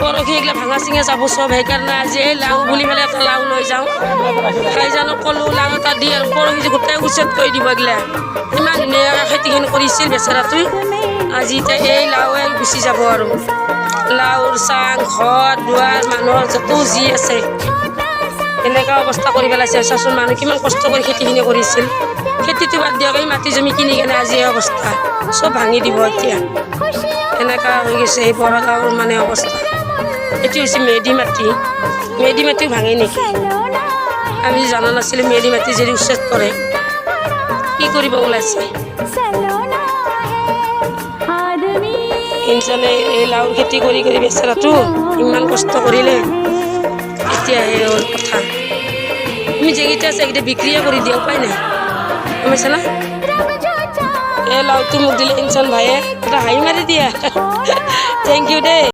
পৰহি এইগিলা ভাঙা চিঙা যাব চব সেইকাৰণে আজি এই লাও বুলি পেলাই এটা লাও লৈ যাওঁ ভাইজানক ক'লোঁ লাও এটা দি আৰু পৰহি গোটেই উচ্ছেদ কৰি দিব এইগিলা ইমান ধুনীয়াকৈ খেতিখিনি কৰিছিল বেচেৰাটোৱে আজি এতিয়া এই লাওৱে গুচি যাব আৰু লাওৰ চাং ঘৰ দুৱাৰ মানুহৰ যত যি আছে এনেকুৱা অৱস্থা কৰি পেলাইছে চাচোন মানুহ কিমান কষ্ট কৰি খেতিখিনি কৰিছিল খেতিটো বাদ দিয়ক এই মাটি জমি কিনি কেনে আজি এই অৱস্থা চব ভাঙি দিব এতিয়া এনেকুৱা হৈ গৈছে এই বড়ো গাঁৱৰ মানে অৱস্থা এইটো হৈছে মেডি মাটিও ভাঙে নেকি আমি জানা নাছিলোঁ মেডি মাটি যদি উচ্ছেদ কৰে কি কৰিব ওলাইছে ইনচানে এই লাওৰ খেতি কৰি বেচেৰাটো ইমান কষ্ট কৰিলে এতিয়া এই কথা তুমি যেইকেইটা আছে এইকেইটা বিক্ৰীয়ে কৰি দিয়া উপায় নাই গমাইছে না এই লাওটো মোক দিলে ইনচান ভাইয়ে এটা হাঁহি মাৰি দিয়া থেংক ইউ দেই